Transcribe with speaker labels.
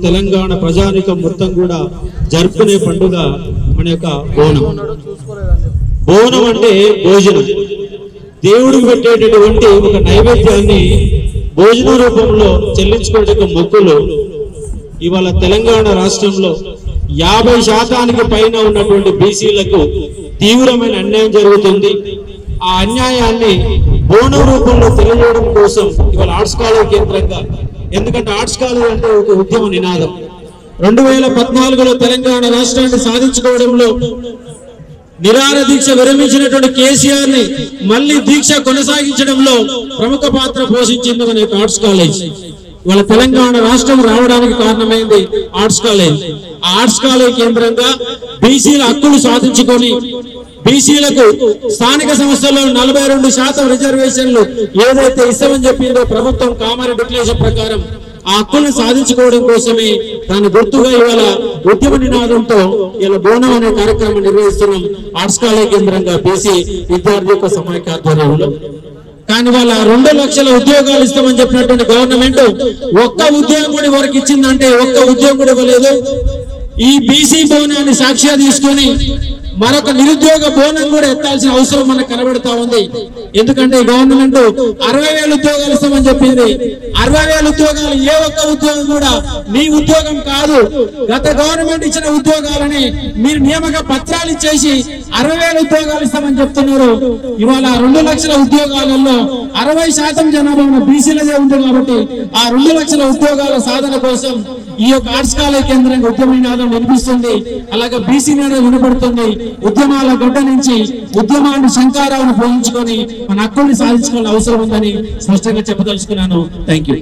Speaker 1: తెలంగాణ ప్రజానికం మొత్తం కూడా జరుపుకునే పండుగ మన యొక్క బోనం. బోనం అంటే భోజనం, దేవుడికి పెట్టేటటువంటి ఒక నైవేద్యాన్ని భోజన రూపంలో చెల్లించుకోవడానికి మొక్కులు ఇవాళ తెలంగాణ రాష్ట్రంలో 50% పైన ఉన్నటువంటి బీసీలకు తీవ్రమైన అన్యాయం జరుగుతుంది. ఆ అన్యాయాన్ని బోనం రూపంలో తెలియజేయడం కోసం ఇవాళ ఆర్ట్స్ కాలేజ్ కేంద్రంగా, ఎందుకంటే ఆర్ట్స్ కాలేజ్ అంటే ఒక ఉద్యమ నినాదం. 2014లో తెలంగాణ రాష్ట్రాన్ని సాధించుకోవడంలో నిరాహార దీక్ష విరమించినటువంటి కేసీఆర్ ని మళ్ళీ దీక్ష కొనసాగించడంలో ప్రముఖ పాత్ర పోషించింది మన యొక్క ఆర్ట్స్ కాలేజ్. వాళ్ళ తెలంగాణ రాష్ట్రం రావడానికి కారణమైంది ఆర్ట్స్ కాలేజ్. ఆ ఆర్ట్స్ కాలేజ్ కేంద్రంగా బీసీల హక్కులు సాధించుకొని బీసీలకు స్థానిక సంస్థల్లో 42% రిజర్వేషన్లు ఏదైతే ఇస్తామని చెప్పిందో ప్రభుత్వం కామారెడ్డి డిక్లరేషన్ ప్రకారం ఆ హక్కులను సాధించుకోవడం కోసమే దాని గుర్తుగా ఇవాళ ఉద్యమ నినాదంతో ఇలా బోనం అనే కార్యక్రమం నిర్వహిస్తున్నాం ఆర్ట్స్ కాలేజ్ కేంద్రంగా బీసీ విద్యార్థి యొక్క సమైక్య ఆధ్వర్యంలో. కానీ వాళ్ళ 2 లక్షల ఉద్యోగాలు ఇస్తామని చెప్పినటువంటి గవర్నమెంట్ ఒక్క ఉద్యోగం కూడా వరకు ఇచ్చిందంటే ఒక్క ఉద్యోగం కూడా ఇవ్వలేదు. ఈ బీసీ బోనాన్ని సాక్ష్యం తీసుకొని మరొక నిరుద్యోగ బోనం కూడా ఎత్తాల్సిన అవసరం మనకు కనబడతా ఉంది. ఎందుకంటే గవర్నమెంట్ 60,000 ఉద్యోగాలు ఇస్తామని చెప్పింది. 60,000 ఉద్యోగాలు ఏ ఒక్క ఉద్యోగం కూడా మీ ఉద్యోగం కాదు. గత గవర్నమెంట్ ఇచ్చిన ఉద్యోగాలని మీరు నియామక పత్రాలు ఇచ్చేసి 60,000 ఉద్యోగాలు ఇస్తామని చెప్తున్నారు. ఇవాళ 2 లక్షల ఉద్యోగాలలో 60% జనాభా ఉన్న బీసీలదే ఉంది. కాబట్టి ఆ 2 లక్షల ఉద్యోగాల సాధన కోసం ఈ యొక్క ఆర్ట్స్ కాలేజ్ కేంద్రంగా ఉద్యమ నినాదం వినిపిస్తుంది. అలాగే బీసీ నినాదం వినపడుతుంది. ఉద్యమాల గడ్డ నుంచి ఉద్యమాన్ని శంకారావును పోయించుకొని మన హక్కుల్ని సాధించుకోవాల్సిన అవసరం ఉందని స్పష్టంగా చెప్పదలుచుకున్నాను. Thank you.